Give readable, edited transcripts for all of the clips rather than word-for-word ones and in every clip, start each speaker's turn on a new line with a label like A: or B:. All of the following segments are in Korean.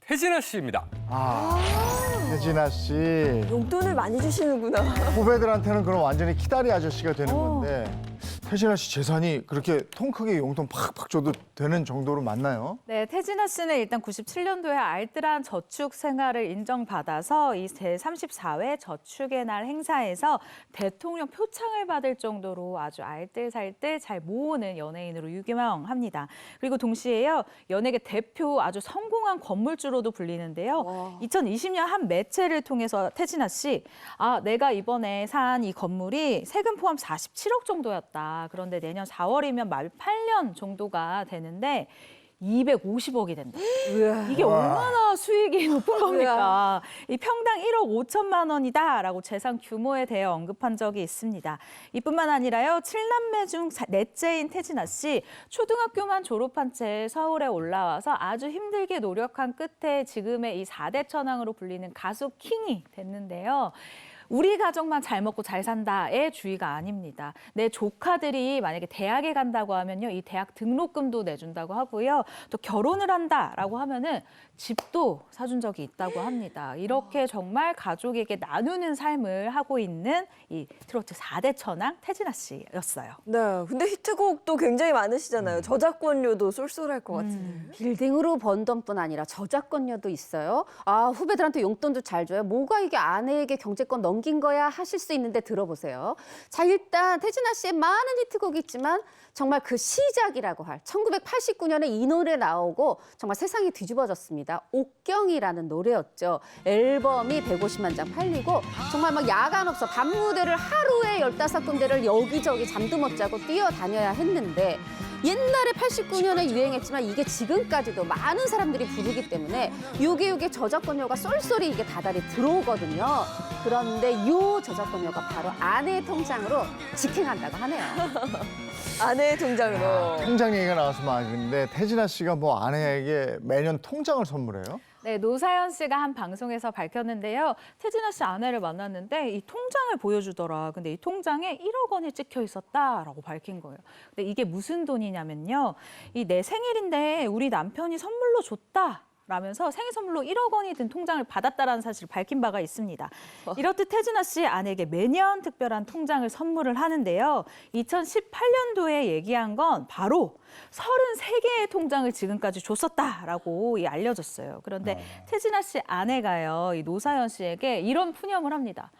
A: 태진아 씨입니다.
B: 태진아 씨.
C: 용돈을 많이 주시는구나.
B: 후배들한테는 그럼 완전히 키다리 아저씨가 되는 건데 태진아 씨 재산이 그렇게 통 크게 용돈 팍팍 줘도 되는 정도로 맞나요?
D: 네, 태진아 씨는 일단 97년도에 알뜰한 저축 생활을 인정받아서 이 제34회 저축의 날 행사에서 대통령 표창을 받을 정도로 아주 알뜰살뜰 잘 모으는 연예인으로 유명합니다. 그리고 동시에요, 연예계 대표 아주 성공한 건물주로도 불리는데요. 2020년 한 매체를 통해서 태진아 씨, 내가 이번에 산 이 건물이 세금 포함 47억 정도였다. 그런데 내년 4월이면 만 8년 정도가 되는데 250억이 된다. 이게 얼마나 수익이 높은 겁니까? 이 평당 1억 5천만 원이다라고 재산 규모에 대해 언급한 적이 있습니다. 이뿐만 아니라요, 7남매 중 넷째인 태진아 씨, 초등학교만 졸업한 채 서울에 올라와서 아주 힘들게 노력한 끝에 지금의 이 4대 천왕으로 불리는 가수 킹이 됐는데요. 우리 가족만 잘 먹고 잘 산다의 주의가 아닙니다. 내 조카들이 만약에 대학에 간다고 하면요, 이 대학 등록금도 내준다고 하고요. 또 결혼을 한다라고 하면은 집도 사준 적이 있다고 합니다. 이렇게 정말 가족에게 나누는 삶을 하고 있는 이 트로트 4대 천왕 태진아 씨였어요.
C: 네, 근데 히트곡도 굉장히 많으시잖아요. 저작권료도 쏠쏠할 것 같은데.
E: 빌딩으로 번 돈뿐 아니라 저작권료도 있어요. 후배들한테 용돈도 잘 줘요. 뭐가 이게 아내에게 경제권 넘긴 거야 하실 수 있는데 들어보세요. 자, 일단 태진아 씨의 많은 히트곡이 있지만 정말 그 시작이라고 할 1989년에 이 노래 나오고 정말 세상이 뒤집어졌습니다. 옥경이라는 노래였죠. 앨범이 150만 장 팔리고 정말 막 야간 없어 밤무대를 하루에 15군데를 여기저기 잠도 못 자고 뛰어다녀야 했는데 옛날에 89년에 유행했지만 이게 지금까지도 많은 사람들이 부르기 때문에 요게 저작권료가 쏠쏠히 이게 다달이 들어오거든요. 그런데 요 저작권료가 바로 아내의 통장으로 직행한다고 하네요.
C: 아내의 통장으로.
B: 통장 얘기가 나와서 말인데 태진아 씨가 뭐 아내에게 매년 통장을 선물해요?
D: 네, 노사연 씨가 한 방송에서 밝혔는데요. 태진아 씨 아내를 만났는데 이 통장을 보여주더라. 근데 이 통장에 1억 원이 찍혀 있었다라고 밝힌 거예요. 근데 이게 무슨 돈이냐면요. 이 내 생일인데 우리 남편이 선물로 줬다. 라면서 생일 선물로 1억 원이 든 통장을 받았다라는 사실을 밝힌 바가 있습니다. 이렇듯 태진아 씨 아내에게 매년 특별한 통장을 선물을 하는데요. 2018년도에 얘기한 건 바로 33개의 통장을 지금까지 줬었다라고 알려졌어요. 그런데 태진아 씨 아내가요, 이 노사연 씨에게 이런 푸념을 합니다.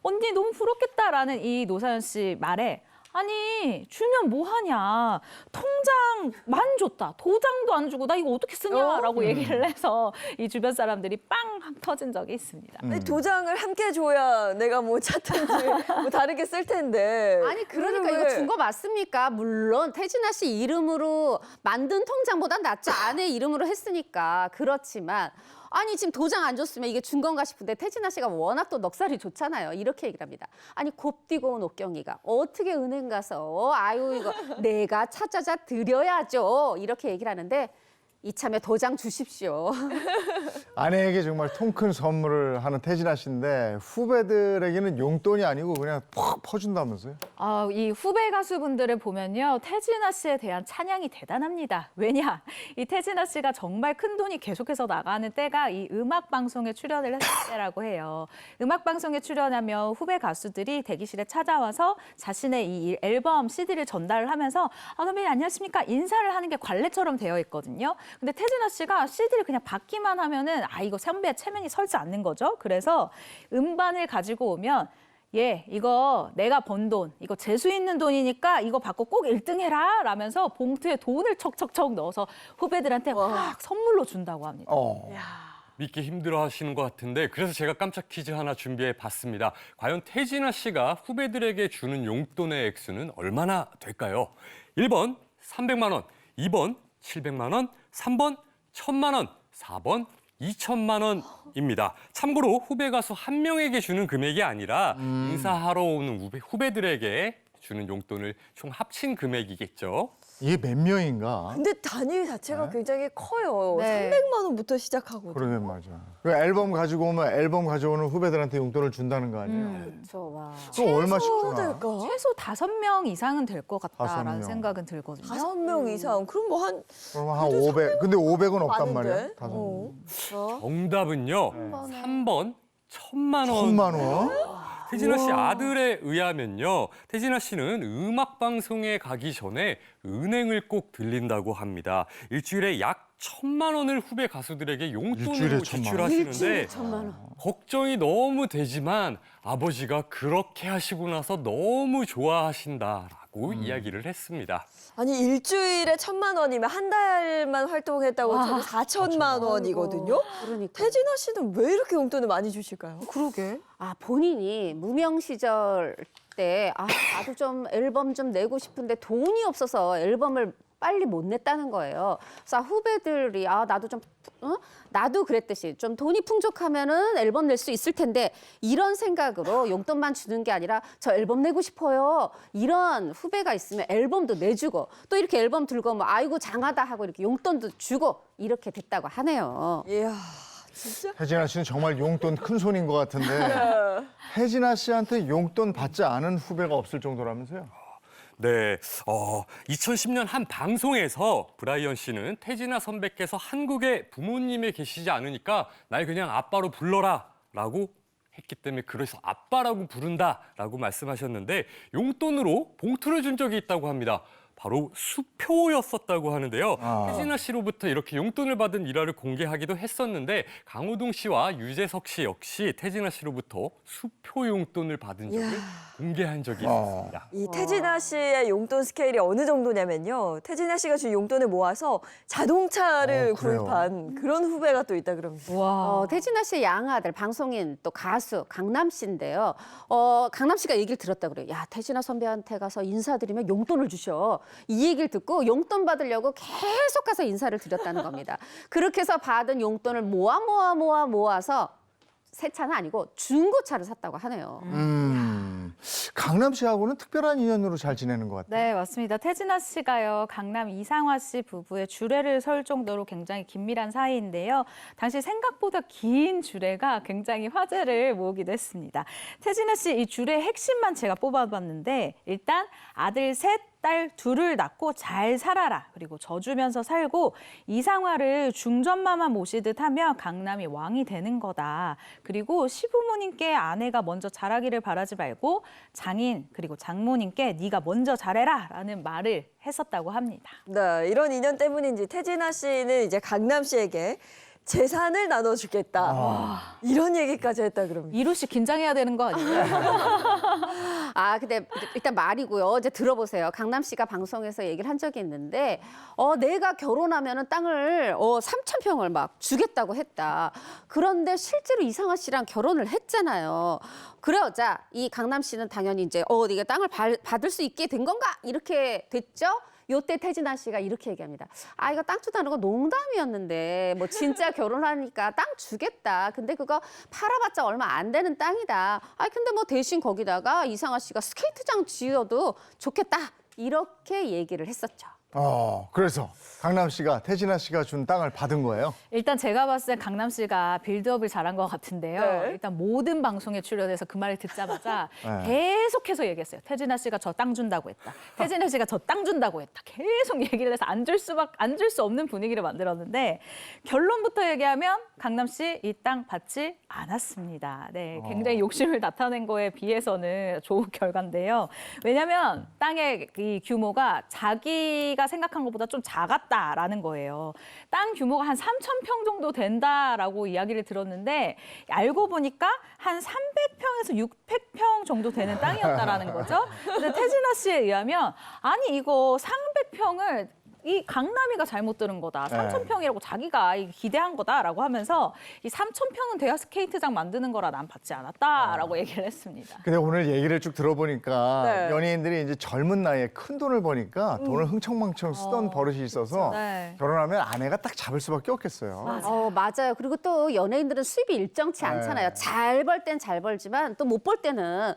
D: 언니 너무 부럽겠다라는 이 노사연 씨 말에 아니 주면 뭐하냐, 통장만 줬다, 도장도 안 주고 나 이거 어떻게 쓰냐라고 얘기를 해서 이 주변 사람들이 빵 터진 적이 있습니다.
C: 아니, 도장을 함께 줘야 내가 뭐 찾든지 뭐 다르게 쓸 텐데.
E: 아니 그러니까 이거 준 거 맞습니까? 물론 태진아 씨 이름으로 만든 통장보단 낫죠. 아내 이름으로 했으니까. 그렇지만 아니 지금 도장 안 줬으면 이게 준 건가 싶은데 태진아 씨가 워낙 또 넉살이 좋잖아요. 이렇게 얘기를 합니다. 아니 곱디고 온 옥경이가 어떻게 은행 가서 아유 이거 내가 찾아자 드려야죠. 이렇게 얘기를 하는데 이참에 도장 주십시오.
B: 아내에게 정말 통 큰 선물을 하는 태진아 씨인데 후배들에게는 용돈이 아니고 그냥 퍽 퍼준다면서요?
D: 이 후배 가수분들을 보면요, 태진아 씨에 대한 찬양이 대단합니다. 왜냐, 이 태진아 씨가 정말 큰 돈이 계속해서 나가는 때가 이 음악 방송에 출연을 했을 때라고 해요. 음악 방송에 출연하며 후배 가수들이 대기실에 찾아와서 자신의 이 앨범 CD를 전달을 하면서 선배님 안녕하십니까 인사를 하는 게 관례처럼 되어 있거든요. 근데 태진아 씨가 CD를 그냥 받기만 하면은 이거 선배의 체면이 설지 않는 거죠. 그래서 음반을 가지고 오면 이거 내가 번 돈, 이거 재수 있는 돈이니까 이거 받고 꼭 1등 해라 라면서 봉투에 돈을 척척척 넣어서 후배들한테 확 선물로 준다고 합니다.
A: 믿기 힘들어 하시는 것 같은데 그래서 제가 깜짝 퀴즈 하나 준비해 봤습니다. 과연 태진아 씨가 후배들에게 주는 용돈의 액수는 얼마나 될까요? 1번 300만 원, 2번 700만 원, 3번 1000만 원, 4번 2천만 원입니다. 참고로 후배 가수 한 명에게 주는 금액이 아니라 인사하러 오는 후배들에게 주는 용돈을 총 합친 금액이겠죠.
B: 이게 몇 명인가?
C: 근데 단위 자체가 굉장히 커요.
D: 네.
C: 300만 원부터 시작하거든요.
B: 그러게 맞아. 그 앨범 가지고 오면 앨범 가져오는 후배들한테 용돈을 준다는 거 아니에요?
E: 그렇죠. 와.
B: 그럼 얼마씩
C: 최소
B: 주나?
C: 될까?
D: 최소 5명 이상은 될 것
B: 다섯
D: 같다라는
B: 명.
D: 생각은 들거든요.
C: 5명 이상. 그럼 뭐 한
B: 그럼 한 500. 근데 500은 없단
C: 많은데?
B: 말이야. 다섯
C: 어.
B: 명.
A: 정답은요. 3번 1,000만 원.
B: 1,000만 원?
A: 태진아 씨 아들에 의하면요. 태진아 씨는 음악 방송에 가기 전에 은행을 꼭 들린다고 합니다. 일주일에 약 1,000만 원을 후배 가수들에게
B: 일주일에
A: 용돈으로
B: 1,000만 원?
A: 지출하시는데
E: 1,000만 원.
A: 걱정이 너무 되지만 아버지가 그렇게 하시고 나서 너무 좋아하신다라고 이야기를 했습니다.
C: 아니 일주일에 1,000만 원이면 한 달만 활동했다고 치면 4천만 원이거든요.
E: 그러니까.
C: 태진아 씨는 왜 이렇게 용돈을 많이 주실까요? 그러게.
E: 아, 본인이 무명 시절 때 나도 좀 앨범 좀 내고 싶은데 돈이 없어서 앨범을 빨리 못 냈다는 거예요. 그래서 후배들이 나도 좀 나도 그랬듯이 좀 돈이 풍족하면은 앨범 낼 수 있을 텐데 이런 생각으로 용돈만 주는 게 아니라 저 앨범 내고 싶어요. 이런 후배가 있으면 앨범도 내주고 또 이렇게 앨범 들고 뭐 아이고 장하다 하고 이렇게 용돈도 주고 이렇게 됐다고 하네요.
C: 이야, 진짜?
B: 혜진아 씨는 정말 용돈 큰 손인 것 같은데 혜진아 씨한테 용돈 받지 않은 후배가 없을 정도라면서요?
A: 네, 2010년 한 방송에서 브라이언 씨는 태진아 선배께서 한국에 부모님이 계시지 않으니까 날 그냥 아빠로 불러라라고 했기 때문에 그래서 아빠라고 부른다라고 말씀하셨는데 용돈으로 봉투를 준 적이 있다고 합니다. 바로 수표였었다고 하는데요. 태진아 씨로부터 이렇게 용돈을 받은 일화를 공개하기도 했었는데 강호동 씨와 유재석 씨 역시 태진아 씨로부터 수표 용돈을 받은 적을
C: 이야.
A: 공개한 적이 있습니다.
C: 이 태진아 씨의 용돈 스케일이 어느 정도냐면요. 태진아 씨가 준 용돈을 모아서 자동차를
B: 그래요?
C: 구입한 그런 후배가 또 있다 그럽니다.
D: 와.
E: 태진아 씨의 양아들 방송인 또 가수 강남 씨인데요. 강남 씨가 얘기를 들었다 그래요. 야, 태진아 선배한테 가서 인사드리면 용돈을 주셔. 이 얘기를 듣고 용돈 받으려고 계속 가서 인사를 드렸다는 겁니다. 그렇게 해서 받은 용돈을 모아서 새 차는 아니고 중고차를 샀다고 하네요.
B: 강남 씨하고는 특별한 인연으로 잘 지내는 것 같아요.
D: 네, 맞습니다. 태진아 씨가요, 강남 이상화 씨 부부의 주례를 설 정도로 굉장히 긴밀한 사이인데요. 당시 생각보다 긴 주례가 굉장히 화제를 모으기도 했습니다. 태진아 씨 이 주례 핵심만 제가 뽑아봤는데 일단 아들 셋, 딸 둘을 낳고 잘 살아라. 그리고 져주면서 살고 이상화를 중전마마 모시듯 하면 강남이 왕이 되는 거다. 그리고 시부모님께 아내가 먼저 잘하기를 바라지 말고 장인 그리고 장모님께 네가 먼저 잘해라 라는 말을 했었다고 합니다.
C: 네, 이런 인연 때문인지 태진아 씨는 이제 강남 씨에게 재산을 나눠주겠다. 이런 얘기까지 했다 그럽니다.
D: 이루 씨 긴장해야 되는 거 아니에요?
E: 근데 일단 말이고요. 이제 들어보세요. 강남 씨가 방송에서 얘기를 한 적이 있는데, 내가 결혼하면은 땅을 3,000평을 막 주겠다고 했다. 그런데 실제로 이상화 씨랑 결혼을 했잖아요. 그러자 이 강남 씨는 당연히 이제 네가 땅을 받을 수 있게 된 건가? 이렇게 됐죠. 요때 태진아 씨가 이렇게 얘기합니다. 이거 땅 주다는 거 농담이었는데 뭐 진짜 결혼하니까 땅 주겠다. 근데 그거 팔아봤자 얼마 안 되는 땅이다. 근데 뭐 대신 거기다가 이상화 씨가 스케이트장 지어도 좋겠다. 이렇게 얘기를 했었죠.
B: 그래서 강남 씨가 태진아 씨가 준 땅을 받은 거예요?
D: 일단 제가 봤을 때 강남 씨가 빌드업을 잘한 것 같은데요.
C: 네.
D: 일단 모든 방송에 출연해서 그 말을 듣자마자
B: 네.
D: 계속해서 얘기했어요. 태진아 씨가 저 땅 준다고 했다. 태진아 씨가 저 땅 준다고 했다. 계속 얘기를 해서 안 줄 수 없는 분위기를 만들었는데 결론부터 얘기하면 강남 씨 이 땅 받지 않았습니다. 네, 굉장히 욕심을 나타낸 거에 비해서는 좋은 결과인데요. 왜냐하면 땅의 이 규모가 자기가 생각한 것보다 좀 작았다라는 거예요. 땅 규모가 한 3,000평 정도 된다라고 이야기를 들었는데 알고 보니까 한 300평에서 600평 정도 되는 땅이었다라는 거죠. 근데 태진아 씨에 의하면 아니 이거 300평을 이 강남이가 잘못 들은 거다. 3,000평이라고 자기가 기대한 거다라고 하면서 이 3,000평은 대여 스케이트장 만드는 거라 난 받지 않았다라고 얘기를 했습니다.
B: 근데 오늘 얘기를 쭉 들어보니까
C: 네.
B: 연예인들이 이제 젊은 나이에 큰 돈을 버니까 돈을 흥청망청 쓰던 버릇이 있어서
D: 네.
B: 결혼하면 아내가 딱 잡을 수밖에 없겠어요.
E: 맞아요. 그리고 또 연예인들은 수입이 일정치
B: 네.
E: 않잖아요. 잘 벌 땐 잘 벌지만 또 못 벌 때는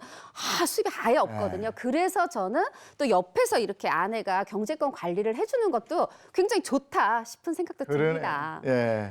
E: 수입이 아예 없거든요. 그래서 저는 또 옆에서 이렇게 아내가 경제권 관리를 해주는 것도 굉장히 좋다 싶은 생각도 듭니다.
B: 예.